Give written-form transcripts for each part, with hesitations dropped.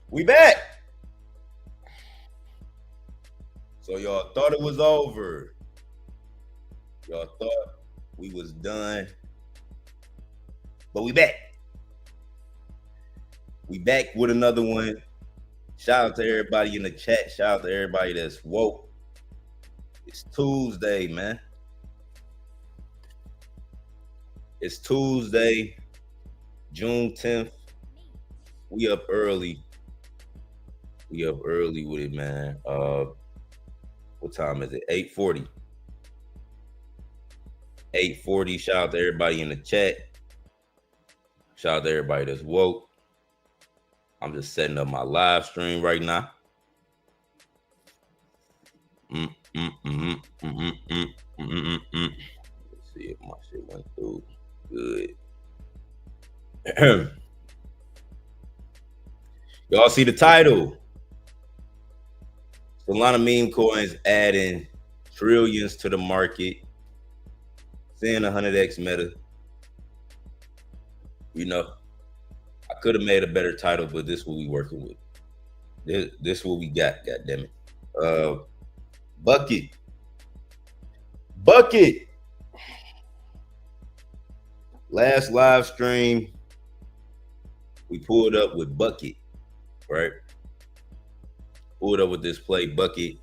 We back. So y'all thought it was over. Y'all thought we was done, but we back. We back with another one. Shout out to everybody in the chat. Shout out to everybody that's woke. It's Tuesday, man. It's Tuesday, June 10th. We up early. We up early with it, man. What time is it? 8:40. 8:40. Shout out to everybody in the chat. Shout out to everybody that's woke. I'm just setting up my live stream right now. Let's see if my shit went through good. Y'all see the title? Solana meme coins adding trillions to the market. Seeing 100x meta. You know, I could have made a better title, but this is what we working with. This is what we got, goddammit. Bucket. Last live stream, we pulled up with Bucket, right? Pulled up with this play, Bucket.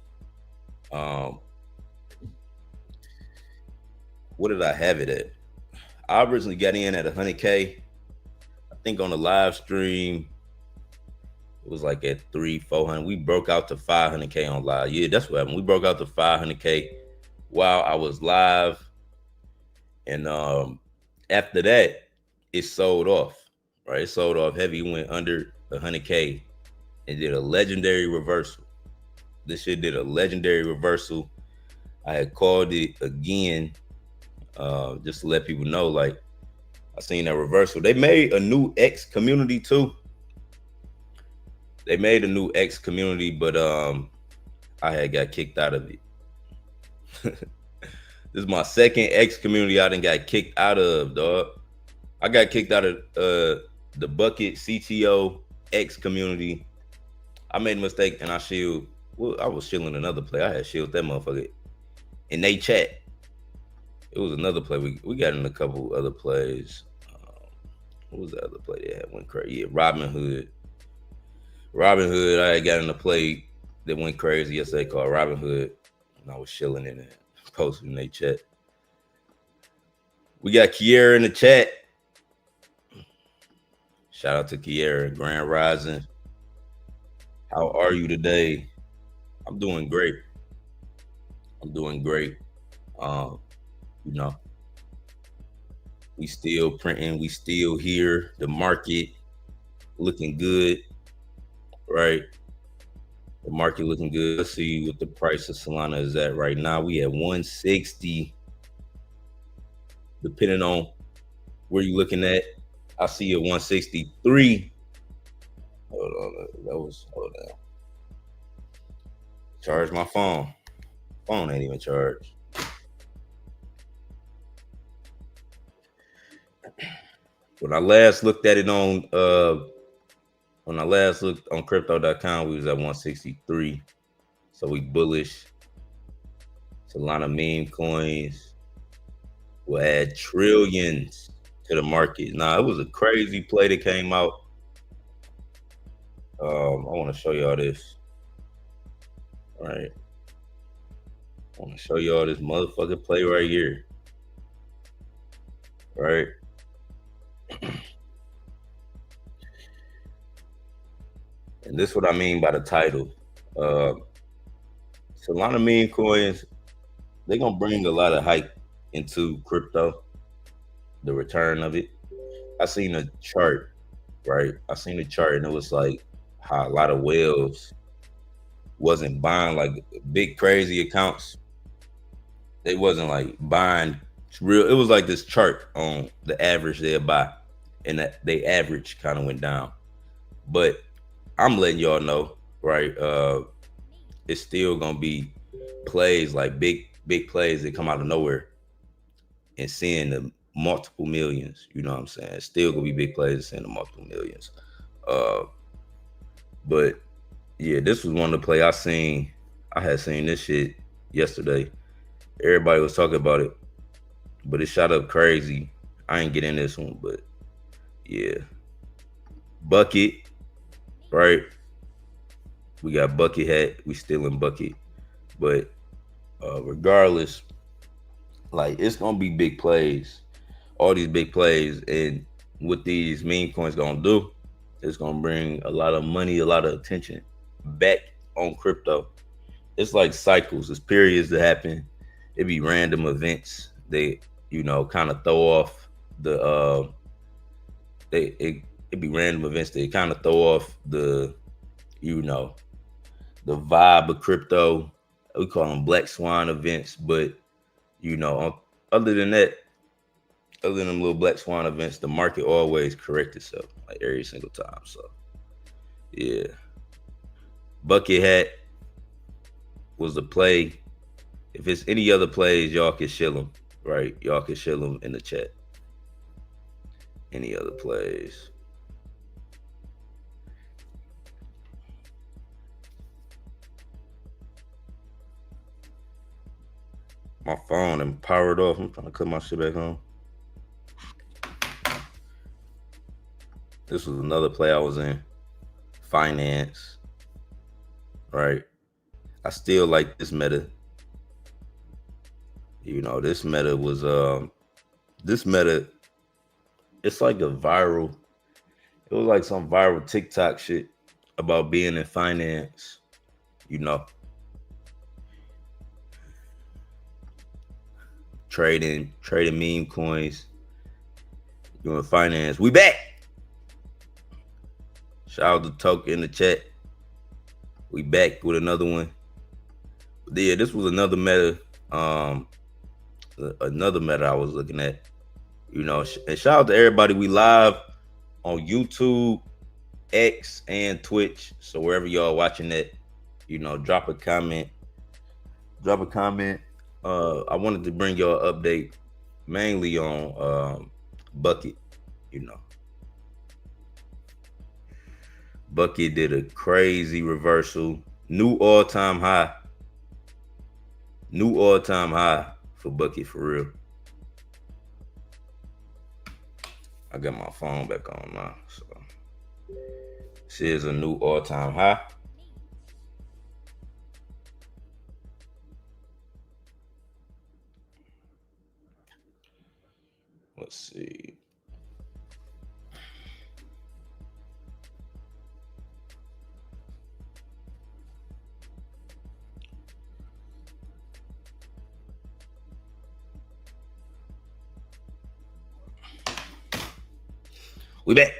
What did I have it at? I originally got in at 100K. I think on the live stream, it was like at 300-400. We broke out to 500K on live. Yeah, that's what happened. We broke out to 500K while I was live. And after that, it sold off, right? It sold off heavy, went under 100K and did a legendary reversal. This shit did a legendary reversal. I had called it again, just to let people know, like, I seen that reversal. They made a new X community too. They made a new X community, but I had got kicked out of it. This is my second X community I done got kicked out of, dog. I got kicked out of the Bucket CTO X community. I made a mistake and I shield. Well, I was shielding another play. I had shielded that motherfucker in they chat. It was another play. We got in a couple other plays. What was the other play that went crazy? Yeah, Robin Hood. I got in a play that went crazy yesterday called Robin Hood. And I was chilling in it, posting in their chat. We got Kiera in the chat. Shout out to Kiera, Grand Rising. How are you today? I'm doing great. You know, we still printing, we still here. The market looking good, right? The market looking good. Let's see what the price of Solana is at right now. We at 160. Depending on where you're looking at, I see a 163. Hold on, hold on. Charge my phone. Phone ain't even charged. When I last looked at it on crypto.com, we was at 163. So we bullish. Solana meme coins will add trillions to the market. Now, it was a crazy play that came out. I want to show y'all this. All right. I want to show y'all this motherfucking play right here. Right. And this is what I mean by the title. Solana meme coins, they're going to bring a lot of hype into crypto, the return of it. I seen a chart, right? I seen a chart and it was like how a lot of whales wasn't buying, like big crazy accounts. They wasn't like buying real. It was like this chart on the average they'll buy, and that they average kind of went down. But I'm letting y'all know, right? It's still gonna be plays, like big plays that come out of nowhere and seeing the multiple millions. You know what I'm saying? It's still gonna be big plays and seeing the multiple millions. But yeah, this was one of the play I seen. I had seen this shit yesterday. Everybody was talking about it, but it shot up crazy. I ain't get in this one, but yeah. Bucket, right? We got Bucket hat. We still in Bucket. But regardless, like it's gonna be big plays. All these big plays. And what these meme coins gonna do, it's gonna bring a lot of money, a lot of attention back on crypto. It's like cycles. It's periods that happen. It be random events. They, kind of throw off the it be random events. They kind of throw off you know, the vibe of crypto. We call them black swan events, but other than that, other than them little black swan events, the market always corrects itself like every single time. So yeah, bucket hat was the play. If it's any other plays, y'all can shill them, right? Y'all can shill them in the chat. Any other plays? My phone and powered off. I'm trying to cut my shit back on. This was another play I was in. Finance. Right. I still like this meta. This meta was it's like a viral, it was like some viral TikTok shit about being in finance, trading meme coins, doing finance. We back. Shout out to Toke in the chat. We back with another one. But yeah, this was another meta. Another meta I was looking at. And shout out to everybody. We live on YouTube, X, and Twitch. So wherever y'all watching that, drop a comment. I wanted to bring y'all an update mainly on Bucket. Bucket did a crazy reversal. New all-time high for Bucket, for real. I got my phone back on now. So this is a new all-time high. Let's see. We back.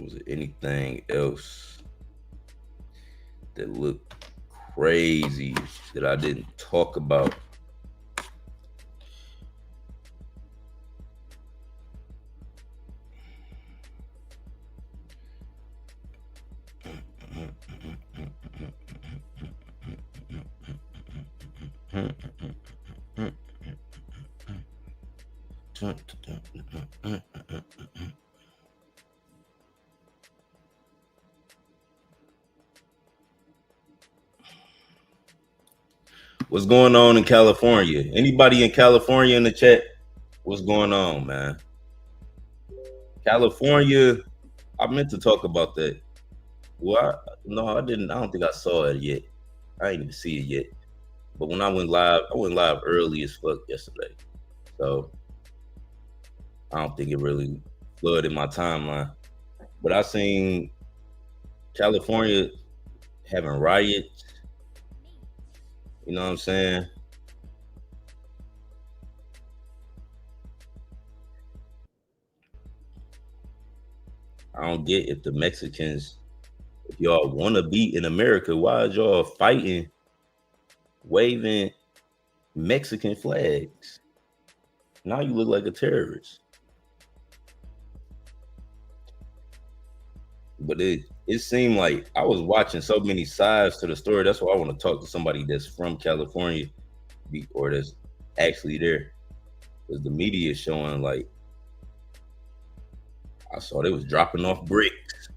Was it anything else that looked crazy that I didn't talk about? What's going on in California? Anybody in California in the chat? What's going on, man? California, I meant to talk about that. Well, no, I didn't. I don't think I saw it yet. I didn't even see it yet. But when I went live early as fuck yesterday. So I don't think it really flooded my timeline. But I seen California having riots. You know what I'm saying? I don't get if the Mexicans, if y'all want to be in America, why is y'all fighting, waving Mexican flags? Now you look like a terrorist. But it seemed like I was watching so many sides to the story. That's why I want to talk to somebody that's from California or that's actually there. Because the media is showing like I saw they was dropping off bricks.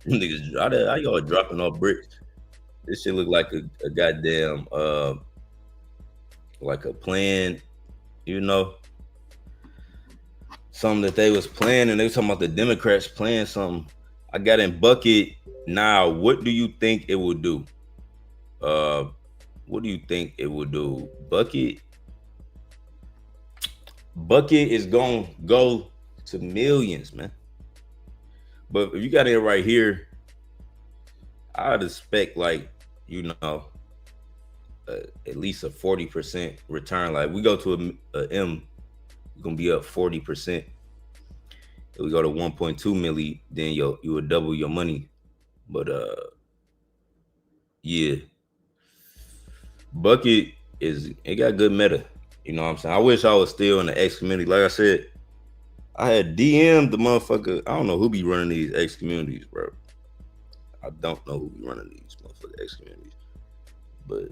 Niggas, how y'all dropping off bricks? This shit look like a goddamn like a plan, you know, something that they was planning. They was talking about the Democrats playing something. I got in bucket now. What do you think it will do? What do you think it will do? Bucket is gonna go to millions, man. But if you got it right here, I'd expect like, you know, at least a 40% return. Like we go to a M, you're gonna be up 40%. If we go to 1.2 milli, then you would double your money. But yeah, Bucket it got good meta. You know what I'm saying? I wish I was still in the X community. Like I said, I had DM'd the motherfucker. I don't know who be running these X communities, bro. I don't know who be running these motherfucking X communities. But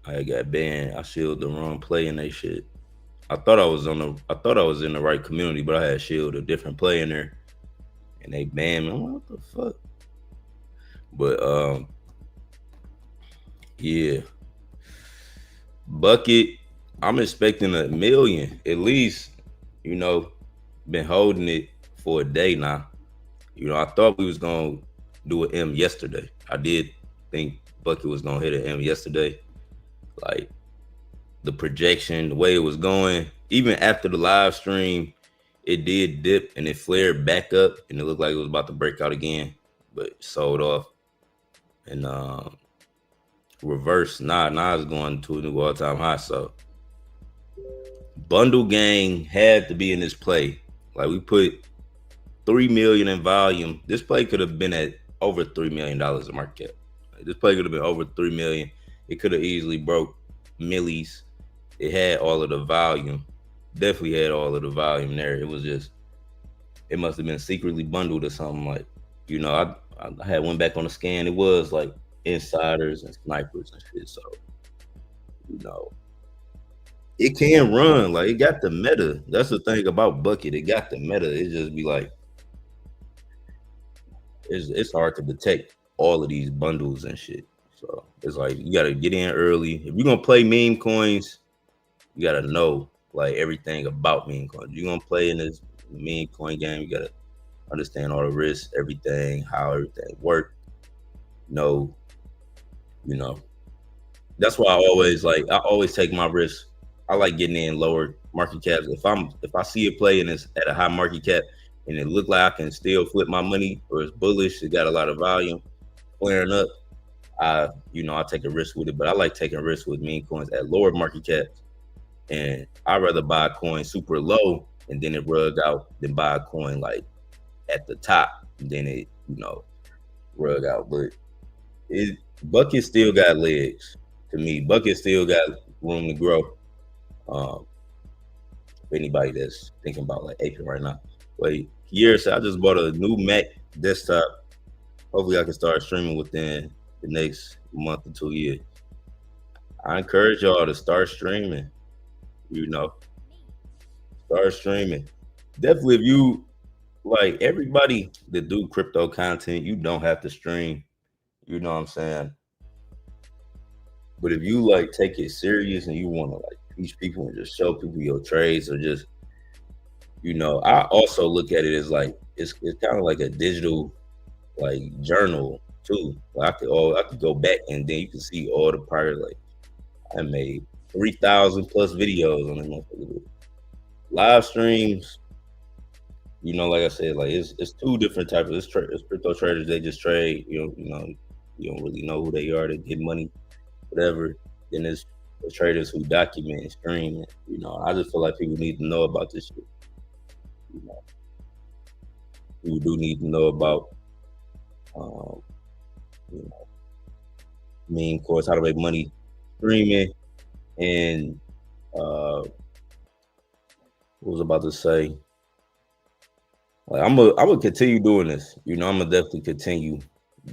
I got banned. I shielded the wrong play in that shit. I thought I was in the right community, but I had shielded a different play in there. And they banned me. I'm like, what the fuck? But yeah. Bucket, I'm expecting $1 million at least. You know, been holding it for a day now. You know, I thought we was gonna do an M yesterday. I did think Bucket was gonna hit an M yesterday. Like the projection, the way it was going, even after the live stream, it did dip and it flared back up and it looked like it was about to break out again, but it sold off. And reverse, now it's going to a new all-time high. So Bundle Gang had to be in this play. Like we put 3 million in volume. This play could have been at over $3 million in market cap. Like, this play could have been over 3 million. It could have easily broke millies. It had all of the volume. Definitely had all of the volume there. It was just, it must have been secretly bundled or something. Like, you know, I had went back on the scan. It was like insiders and snipers and shit. So, you know, it can run. Like it got the meta. That's the thing about Bucket. It got the meta. It just be like, it's hard to detect all of these bundles and shit. So it's like you gotta get in early. If you're gonna play meme coins, you gotta know like everything about meme coins. You're gonna play in this meme coin game, you gotta understand all the risks, everything, how everything works. You know. That's why I always take my risks. I like getting in lower market caps. If I see a play and it's at a high market cap and it look like I can still flip my money or it's bullish, it got a lot of volume flaring up, I take a risk with it. But I like taking risks with meme coins at lower market caps. And I'd rather buy a coin super low and then it rug out than buy a coin like at the top and then it, rug out. But Bucket still got legs to me. Bucket still got room to grow. If anybody that's thinking about like aping right now. Wait, years I just bought a new Mac desktop. Hopefully I can start streaming within the next month or 2 years. I encourage y'all to start streaming. Start streaming. Definitely if you like everybody that do crypto content, you don't have to stream. You know what I'm saying? But if you like take it serious and you want to like teach people and just show people your trades or just, I also look at it as like it's kind of like a digital like journal too. Like I could go back and then you can see all the prior, like I made 3,000 plus videos on the live streams. Like I said, like it's two different types of it's crypto traders. They just trade. You don't really know who they are. They get money, whatever. Then there's the traders who document and stream. I just feel like people need to know about this shit. People do need to know about, meme coins, how to make money streaming, and what was I about to say? Like I'm gonna continue doing this. I'm gonna definitely continue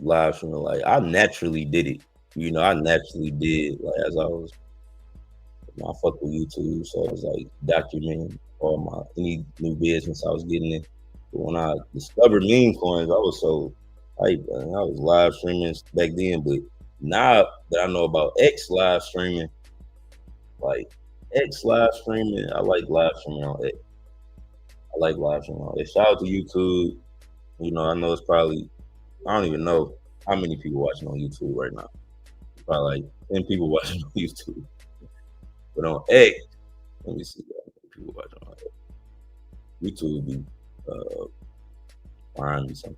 live streaming. Like I naturally did it. I naturally did. Like as I was, I fuck with YouTube, so I was like documenting all any new business I was getting in. When I discovered meme coins, I was so hyped. Man. I was live streaming back then, but now that I know about X live streaming, like X live streaming, I like live streaming on X. I like live streaming on X. Shout out to YouTube. You know, I know it's probably I don't even know how many people watching on YouTube right now. Probably like 10 people watching on YouTube. But on X, let me see how many people watching on X. YouTube be find me something.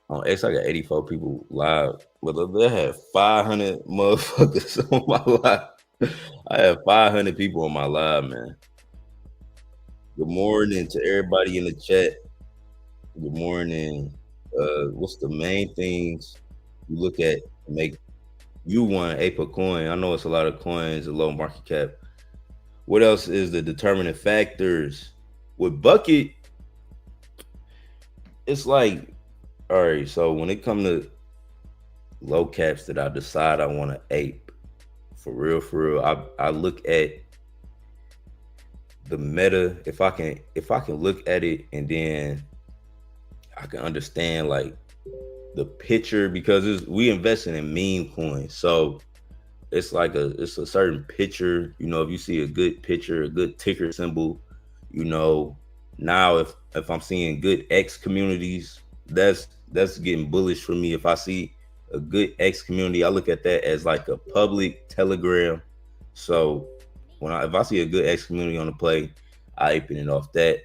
On X, I got 84 people live, but they had 500 motherfuckers on my live. I have 500 people on my live, man. Good morning to everybody in the chat. Good morning. What's the main things you look at to make you want a per coin? I know it's a lot of coins, a low market cap. What else is the determining factors? With Bucket, it's like, all right, so when it comes to low caps that I decide I want to ape, for real, I look at the meta. If I can look at it and then I can understand like the picture, because we investing in meme coins, so it's like it's a certain picture. You know, if you see a good picture, a good ticker symbol, you know, now if I'm seeing good X communities, that's getting bullish for me. If I see a good X community, I look at that as like a public telegram. So if I see a good X community on the play, I open it off that.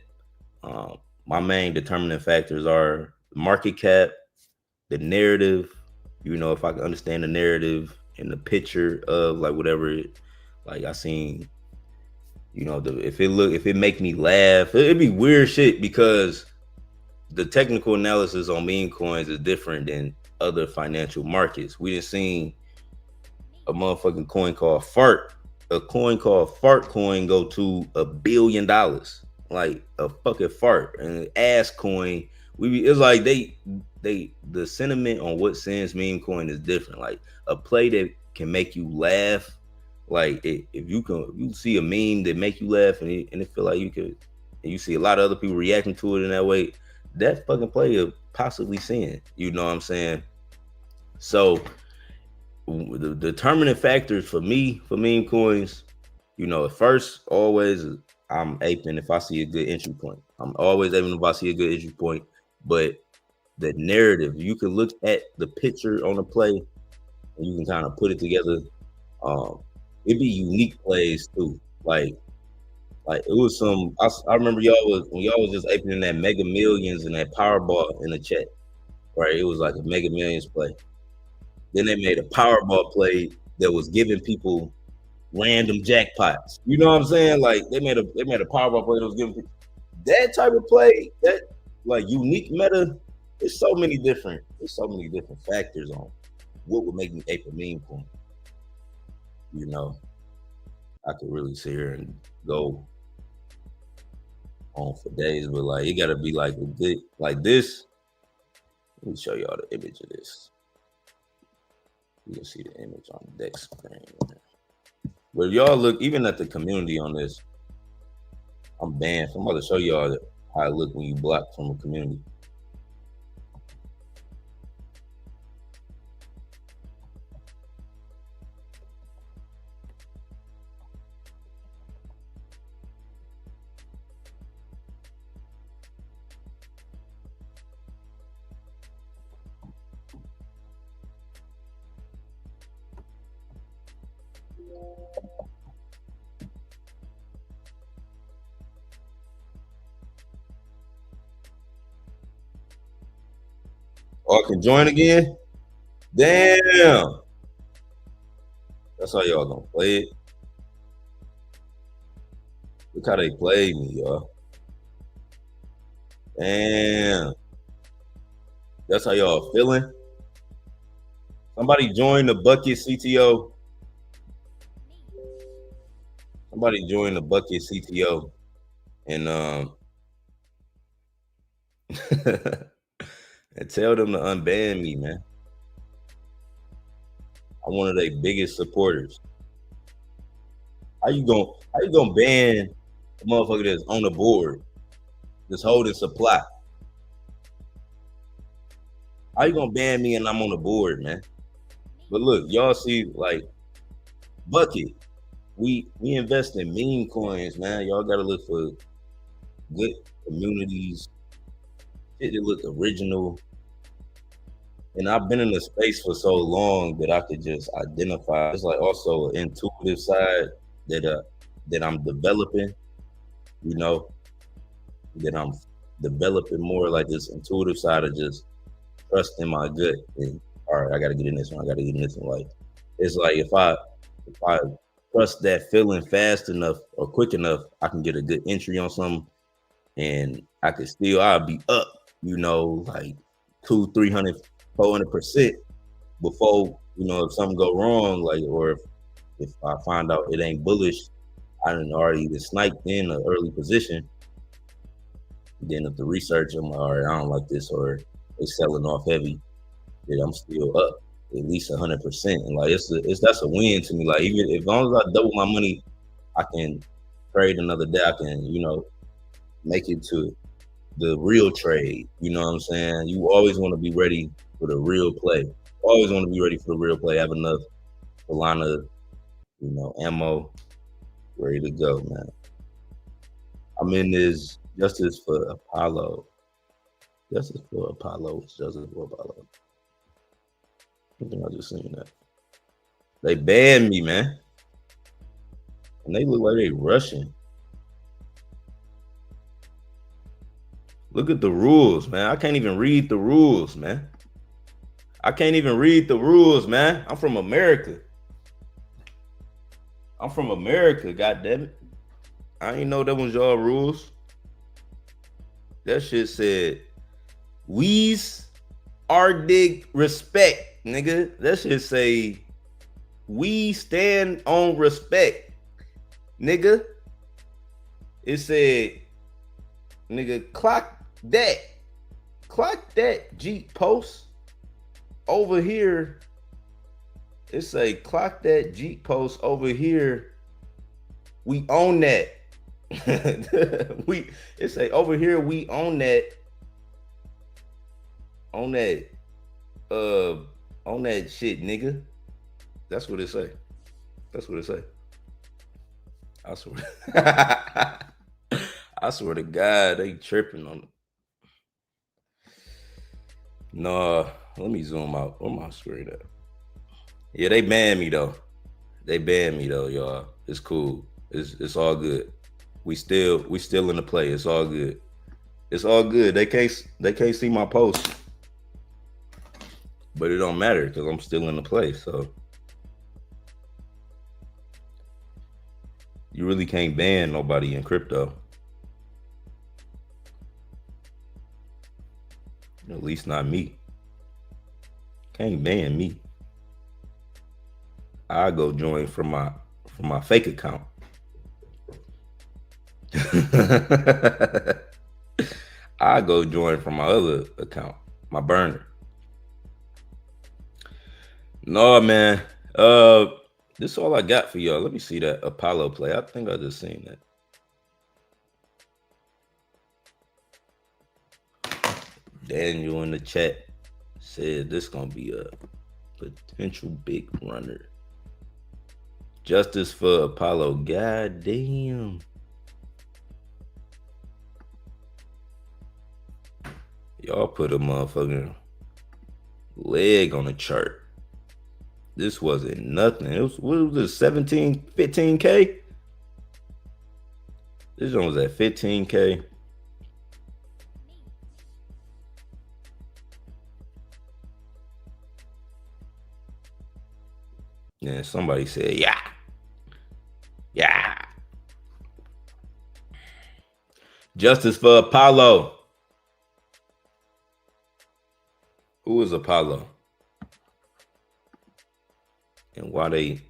My main determining factors are market cap, the narrative. You know, if I can understand the narrative and the picture of like whatever like I seen, you know, if it make me laugh, it'd be weird shit, because the technical analysis on meme coins is different than other financial markets. We just seen a motherfucking coin called Fart, a coin called Fart coin go to $1 billion, like a fucking fart. And ass coin, it's like the sentiment on what sends meme coin is different. Like a play that can make you laugh, like if you see a meme that make you laugh and it feel like you could, and you see a lot of other people reacting to it in that way, that fucking play of possibly seeing, you know what I'm saying? So the determining factors for me for meme coins, you know, at first always I'm aping if I see a good entry point. I'm always aping if I see a good entry point. But the narrative, you can look at the picture on the play and you can kind of put it together. It'd be unique plays too. Like it was some. I remember when y'all was just aping in that Mega Millions and that Powerball in the chat, right? It was like a Mega Millions play. Then they made a Powerball play that was giving people random jackpots. You know what I'm saying? Like they made a Powerball play that was giving people that type of play, that like unique meta. There's so many different factors on what would make me ape a meme coin. You know, I could really sit here and go on for days, but like it gotta be like a good like this. Let me show y'all the image of this. You can see the image on the deck screen. But if y'all look even at the community on this, I'm banned. I'm about to show y'all how it look when you block from a community. Oh, I can join again? Damn. That's how y'all gonna play it. Look how they played me, y'all. Damn. That's how y'all feeling? Somebody join the Bucket CTO. Somebody join the Bucket CTO. And and tell them to unban me, man. I'm one of their biggest supporters. How you gonna ban a motherfucker that's on the board? Just holding supply. How you gonna ban me and I'm on the board, man? But look, y'all see like Bucket. We invest in meme coins, man. Y'all gotta look for good communities. It look original. And I've been in the space for so long that I could just identify. It's like also an intuitive side that I'm developing, you know, that I'm developing more like this intuitive side of just trusting my gut. And all right, I gotta get in this one. I gotta get in this one. Like it's like if I trust that feeling fast enough or quick enough, I can get a good entry on something, and I'll be up, you know, like 200, 300, 400% before, you know, if something go wrong, like, or if I find out it ain't bullish, I done already been sniped in an early position. Then if the research, I'm like, all right, I don't like this, or they selling off heavy, then I'm still up at least 100%. And like that's a win to me. Like even as long as I double my money, I can trade another day. I can, you know, make it to the real trade. You know what I'm saying? You always want to be ready for the real play. Always want to be ready for the real play. Have enough Solana, you know, ammo ready to go, man. I'm in this Justice for Apollo. Justice for Apollo. Justice for Apollo. I think I just seen that. They banned me, man. And they look like they Russian. Look at the rules, man. I can't even read the rules, man. I can't even read the rules, man. I'm from America. I'm from America, goddammit. I ain't know that was y'all rules. That shit said, "We's Arctic respect, nigga." That shit say, "We stand on respect, nigga." It said, nigga, clock that Jeep post over here. It say, clock that Jeep post over here. We own that. It say over here we own that. On that shit, nigga. That's what it say. That's what it say. I swear. I swear to God, they tripping on it. No, let me zoom out. Where my screen at? Yeah, they banned me though. They banned me though, y'all. It's cool. It's all good. We still in the play. It's all good. It's all good. They can't see my post. But it don't matter because I'm still in the play. So you really can't ban nobody in crypto. At least not me. Can't ban me. I go join from my fake account. I go join from my other account, my burner. No, man. This is all I got for y'all. Let me see that Apollo play. I think I just seen that. Daniel in the chat said this gonna be a potential big runner. Justice for Apollo. God damn. Y'all put a motherfucking leg on the chart. This wasn't nothing. It was, what was this, 17, 15K? This one was at 15K. Yeah, somebody said, yeah. Justice for Apollo. Who is Apollo? And why they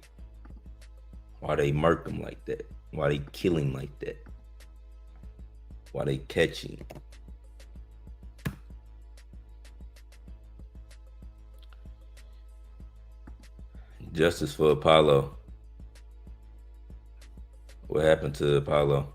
murk him like that? Why they kill him like that? Why they catch him? Justice for Apollo. What happened to Apollo?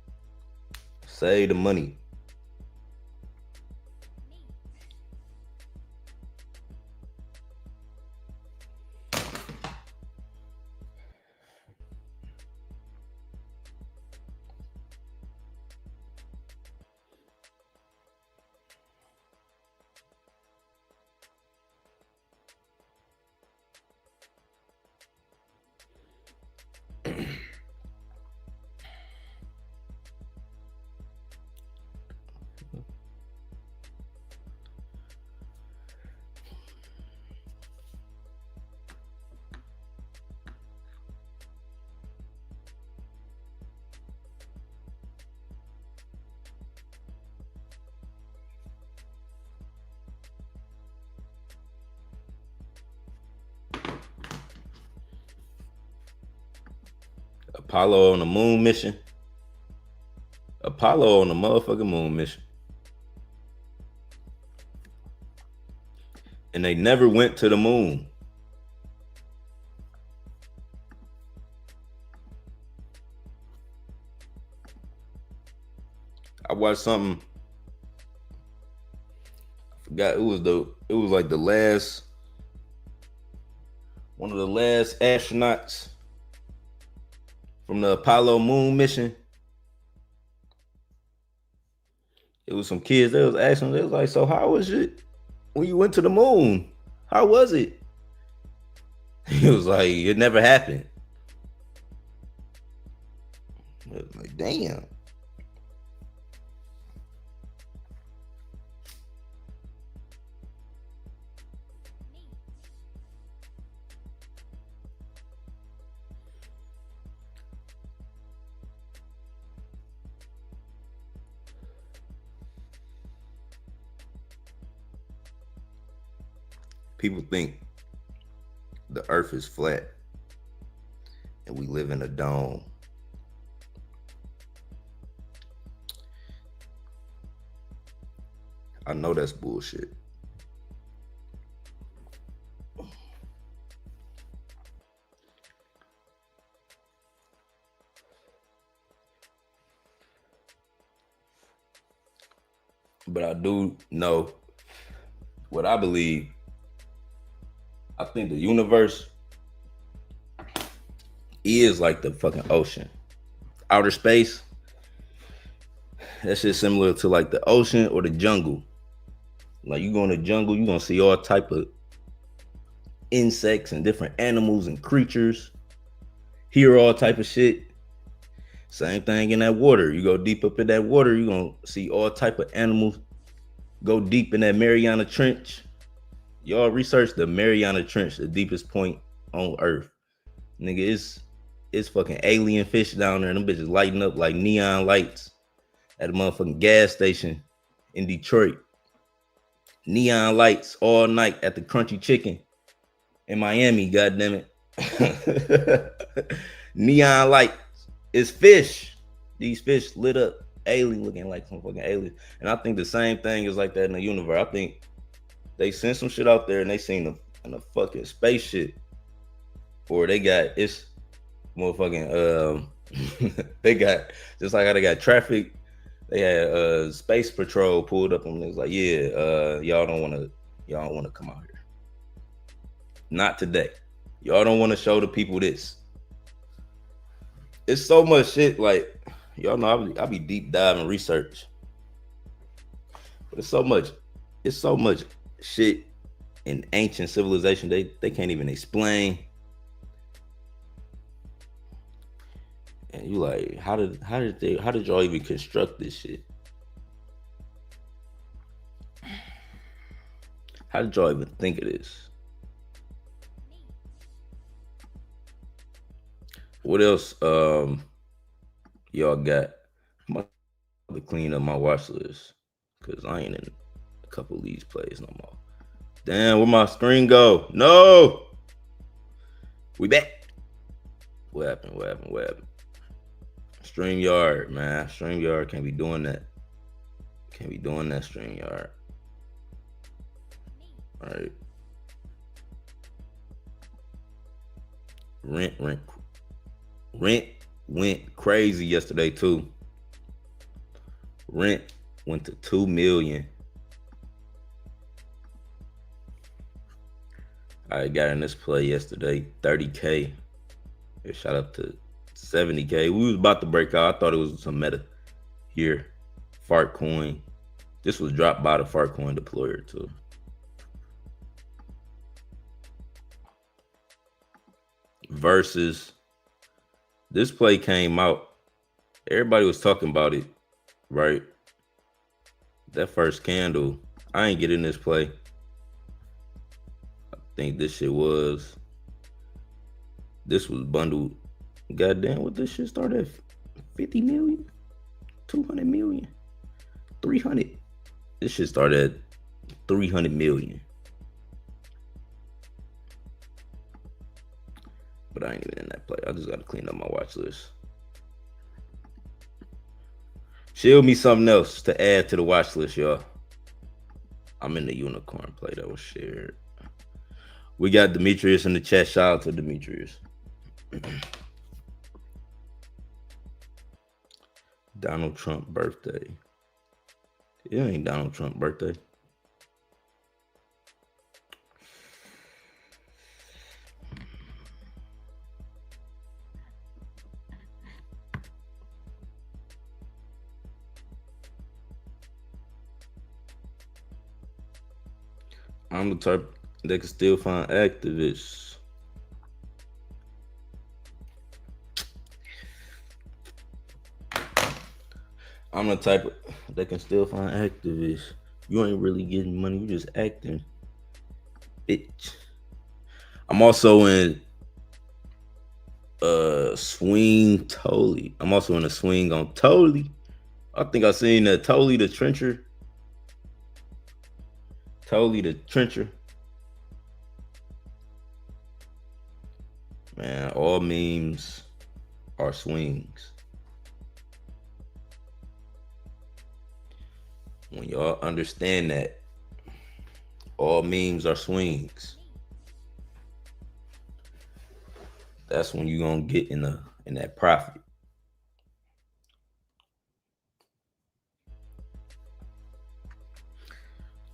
Save the money. Apollo on the moon mission. Apollo on the motherfucking moon mission. And they never went to the moon. I watched something. I forgot it was like the last one of the last astronauts from the Apollo moon mission. It was some kids that was asking, they was like, so how was it when you went to the moon? How was it? He was like, it never happened. I was like, damn. People think the earth is flat and we live in a dome. I know that's bullshit. But I do know what I believe. I think the universe is like the fucking ocean. Outer space, that shit's similar to like the ocean or the jungle. Like you go in the jungle, you're gonna see all type of insects and different animals and creatures. Hear all type of shit. Same thing in that water. You go deep up in that water, you're gonna see all type of animals. Go deep in that Mariana Trench. Y'all research the Mariana Trench, the deepest point on Earth. Nigga, it's fucking alien fish down there, and them bitches lighting up like neon lights at a motherfucking gas station in Detroit. Neon lights all night at the Crunchy Chicken in Miami, goddammit. Neon lights. It's fish. These fish lit up, alien looking like some fucking alien. And I think the same thing is like that in the universe. I think they sent some shit out there and they seen a fucking spaceship. Or they got, it's motherfucking, they got, just like how they got traffic, they had space patrol pulled up and it was like, yeah, y'all don't want to come out here. Not today. Y'all don't want to show the people this. It's so much shit, like, y'all know I be deep diving research. But it's so much shit in ancient civilization they can't even explain. And you like, how did y'all even construct this shit? How did y'all even think of this? What else y'all got? I'm about to clean up my watch list because I ain't in a couple of these plays no more. Damn, where my screen go? No! We back. What happened? StreamYard, man. StreamYard can't be doing that. StreamYard. All right. Rent went crazy yesterday too. Rent went to 2 million. I got in this play yesterday, 30K. It shot up to 70K. We was about to break out. I thought it was some meta here. Fart coin. This was dropped by the fart coin deployer too. Versus this play came out. Everybody was talking about it, right? That first candle, I ain't get in this play. I think this shit was. This was bundled. Goddamn, what this shit started at? 50 million? 200 million? 300? This shit started at 300 million. But I ain't even in that play. I just got to clean up my watch list. Shield me something else to add to the watch list, y'all. I'm in the unicorn play that was shared. We got Demetrius in the chat. Shout out to Demetrius. Donald Trump birthday. It ain't Donald Trump birthday. I'm the type that can still find activists. I'm the type that can still find activists. You ain't really getting money, you just acting. Bitch. I'm also in swing Totally. I'm also in a swing on Totally. I think I seen that Totally the Trencher. Totally the Trencher. Man, all memes are swings. When y'all understand that, all memes are swings. That's when you're gonna get in that profit.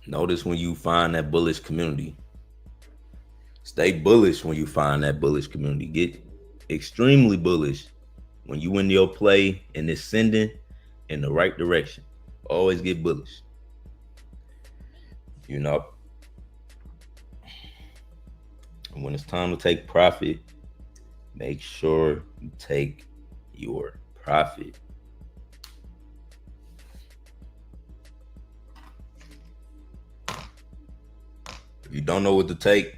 Notice when you find that bullish community. Stay bullish when you find that bullish community. Get extremely bullish when you in your play and it's sending in the right direction. Always get bullish. You know, and when it's time to take profit, make sure you take your profit. If you don't know what to take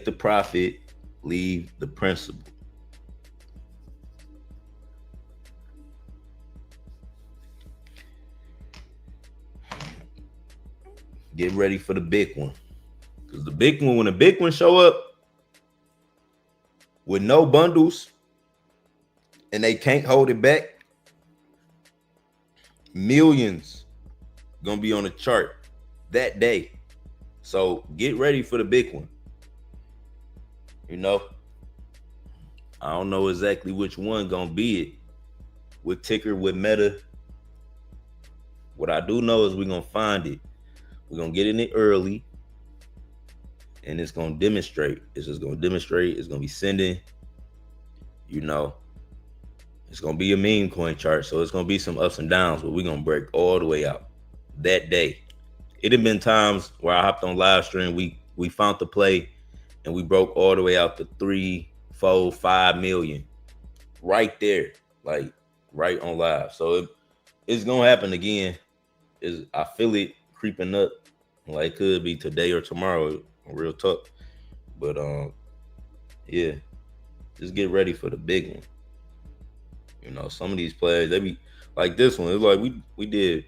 the profit, leave the principal. Get ready for the big one. Because the big one, when the big one show up with no bundles and they can't hold it back, millions gonna be on the chart that day. So get ready for the big one. You know, I don't know exactly which one gonna be it. With ticker, with meta. What I do know is we're gonna find it. We're gonna get in it early, and it's gonna demonstrate. It's just gonna demonstrate. It's gonna be sending. You know, it's gonna be a meme coin chart, so it's gonna be some ups and downs, but we're gonna break all the way out that day. It had been times where I hopped on live stream. We found the play, and we broke all the way out to 3, 4, 5 million, right there, like right on live. So it's gonna happen again. I feel it creeping up. Like it could be today or tomorrow, real talk. But yeah, just get ready for the big one. You know, some of these players, they be like this one. It's like we did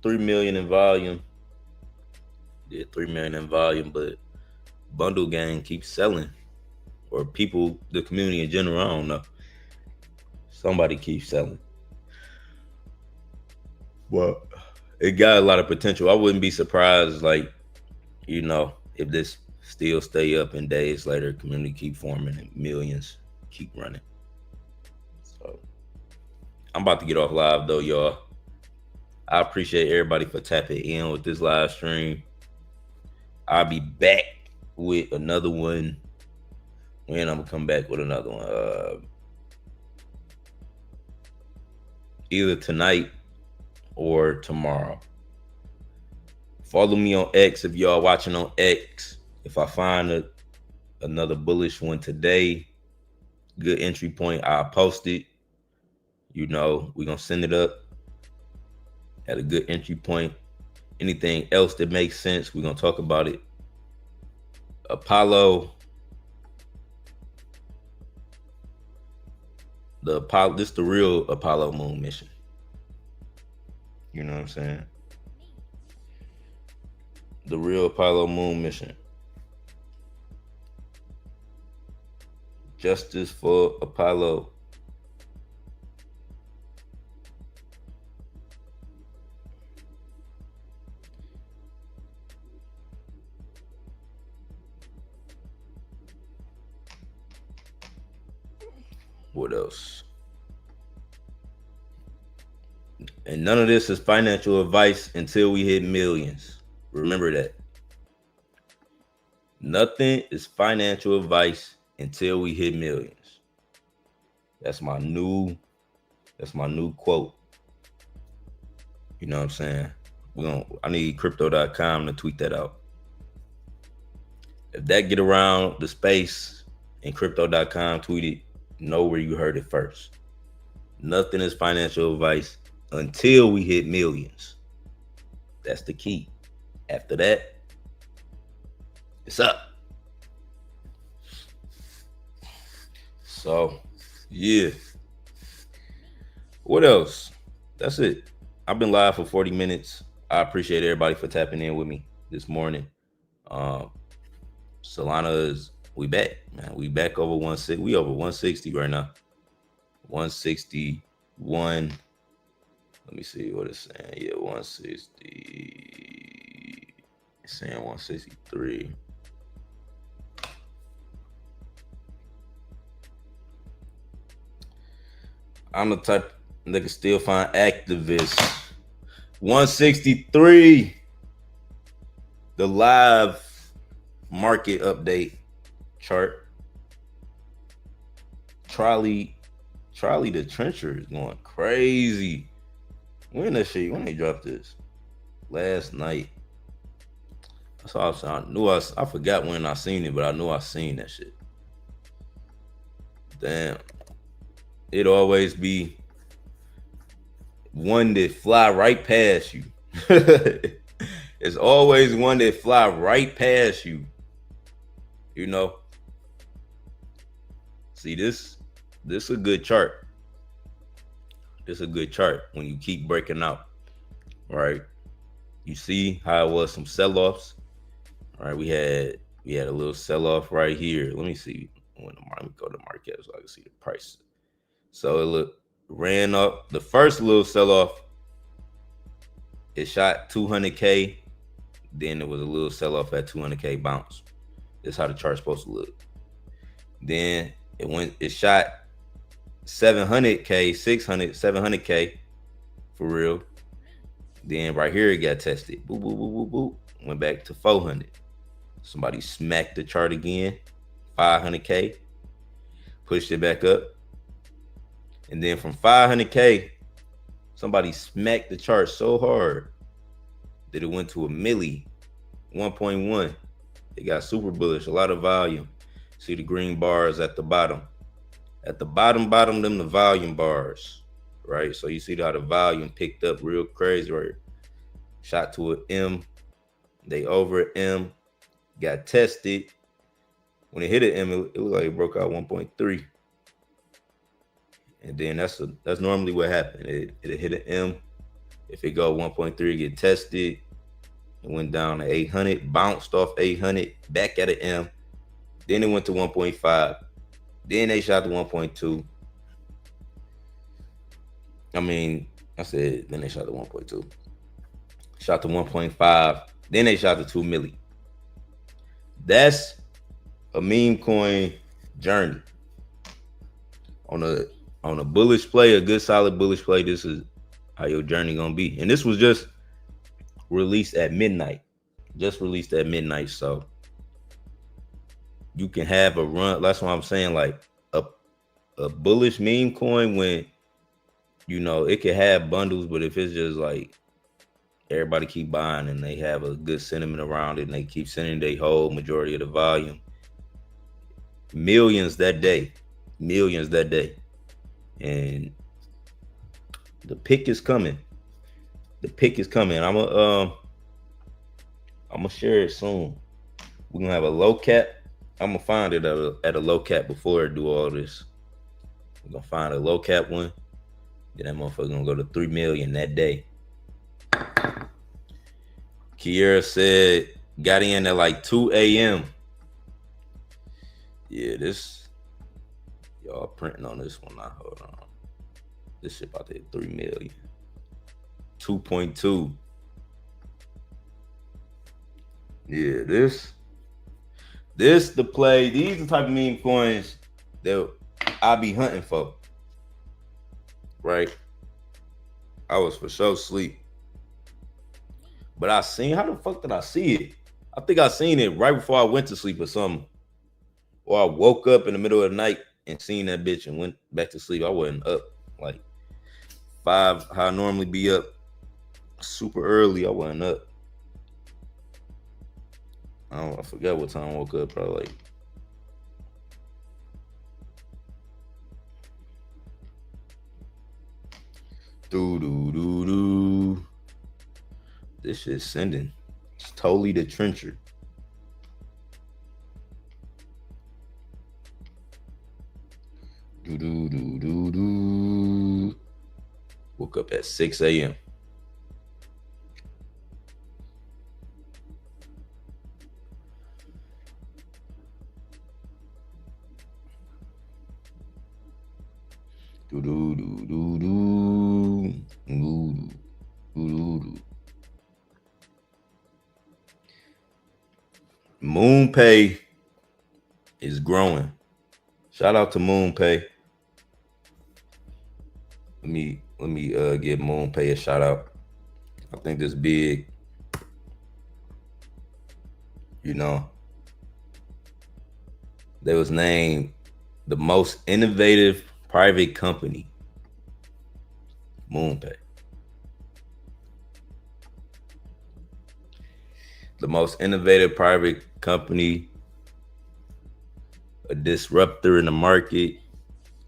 3 million in volume. Did 3 million in volume, but bundle gang keeps selling. Or people, the community in general, I don't know. Somebody keeps selling. Well, it got a lot of potential. I wouldn't be surprised, like, you know, if this still stay up and days later, community keep forming and millions keep running. So I'm about to get off live though, y'all. I appreciate everybody for tapping in with this live stream. I'll be back with another one. When I'm gonna come back with another one, either tonight or tomorrow. Follow me on X if y'all watching on X. If I find another bullish one today, good entry point, I'll post it. You know, we're gonna send it up at a good entry point. Anything else that makes sense, we're gonna talk about it. Apollo, this the real Apollo moon mission. You know what I'm saying? The real Apollo moon mission. Justice for Apollo. What else? And none of this is financial advice until we hit millions. Remember that. Nothing is financial advice until we hit millions. That's my new quote. You know what I'm saying? I need crypto.com to tweet that out. If that get around the space and crypto.com tweet it, know where you heard it first. Nothing is financial advice until we hit millions. That's the key. After that, it's up. So, yeah. What else? That's it. I've been live for 40 minutes. I appreciate everybody for tapping in with me this morning. Solana we back, man. We back over 160. We over 160 right now. 161. Let me see what it's saying. Yeah, 160. It's saying 163. I'm the type that can still find activists. 163. The live market update chart. Charlie the Trencher is going crazy. When they dropped this? Last night. That's all I forgot when I seen it, but I knew I seen that shit. Damn. It always be one that fly right past you. It's always one that fly right past you. You know. See this a good chart. This a good chart when you keep breaking out. Right? You see how it was some sell-offs. All right, we had a little sell-off right here. Let me see when let me go to market so I can see the price. So it ran up the first little sell-off. It shot 200K. Then there was a little sell-off at 200K bounce. That's how the chart's supposed to look. Then it shot 700K, 600, 700K for real. Then right here it got tested. Boop, boop, boop, boop, boop. Went back to 400. Somebody smacked the chart again. 500K. Pushed it back up. And then from 500K, somebody smacked the chart so hard that it went to a milli, 1.1. It got super bullish, a lot of volume. See the green bars at the bottom. At the bottom, them the volume bars, right? So you see how the volume picked up real crazy, right? Shot to an M. They over an M. Got tested. When it hit an M, it looked like it broke out 1.3. And then that's normally what happened. It hit an M. If it go 1.3, get tested. It went down to 800, bounced off 800, back at an M. Then it went to 1.5. Then they shot to 1.2. Then they shot to 1.2. Shot to 1.5. Then they shot to 2 milli. That's a meme coin journey. On a bullish play, a good solid bullish play, how your journey gonna be. And this was just released at midnight. Just released at midnight, so you can have a run. That's what I'm saying. Like a bullish meme coin, when you know it can have bundles, but if it's just like everybody keep buying and they have a good sentiment around it and they keep sending their whole majority of the volume, millions that day, and the pick is coming. The pick is coming. I'm gonna share it soon. We're gonna have a low cap. I'm gonna find it at a low cap before I do all this. We're gonna find a low cap one. Then that motherfucker gonna go to 3 million that day. Kiera said got in at like 2 a.m. Yeah, this y'all printing on this one now. Hold on. This shit about to hit 3 million. 2.2. Yeah, this the play. These are the type of meme coins that I be hunting for. Right? I was for sure asleep. But I seen, how the fuck did I see it? I think I seen it right before I went to sleep or something. Or I woke up in the middle of the night and seen that bitch and went back to sleep. I wasn't up like 5, how I normally be up super early. I wasn't up. I forgot what time I woke up, probably like doo. This shit's sending. It's totally the trencher. Doo. Woke up at 6 a.m. MoonPay is growing. Shout out to MoonPay. Let me give MoonPay a shout out. I think this big. You know, they was named the most innovative private company. MoonPay. The most innovative private company, a disruptor in the market.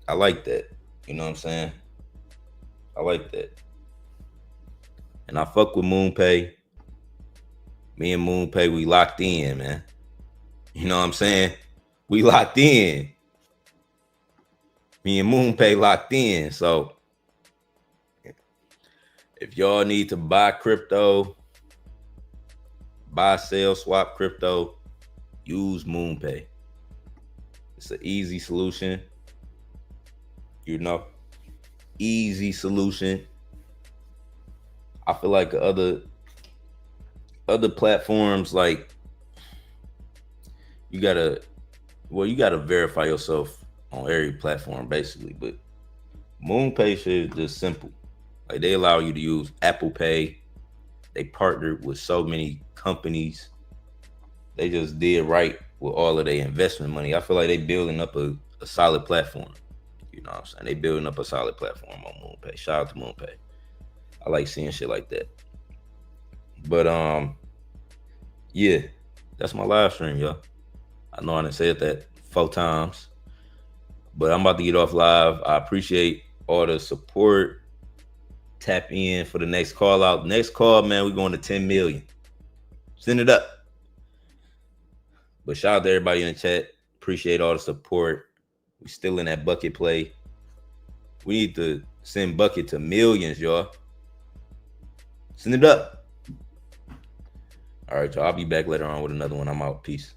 I like that. You know what I'm saying? I like that. And I fuck with MoonPay. Me and MoonPay, we locked in, man. You know what I'm saying? We locked in. Me and MoonPay locked in. So if y'all need to buy crypto, buy, sell, swap crypto, use MoonPay. It's an easy solution. You know, easy solution. I feel like other platforms, like you gotta verify yourself on every platform basically, but MoonPay shit is just simple. Like they allow you to use Apple Pay. They partnered with so many companies. They just did right with all of their investment money. I feel like they building up a solid platform. You know what I'm saying? They building up a solid platform on MoonPay. Shout out to MoonPay. I like seeing shit like that. But yeah, that's my live stream, y'all. I know I done said that 4 times, but I'm about to get off live. I appreciate all the support. Tap in for the next call out. Next call, man, we're going to 10 million. Send it up. But shout out to everybody in the chat. Appreciate all the support. We still in that bucket play. We need to send bucket to millions, y'all. Send it up. All right, y'all. I'll be back later on with another one. I'm out. Peace.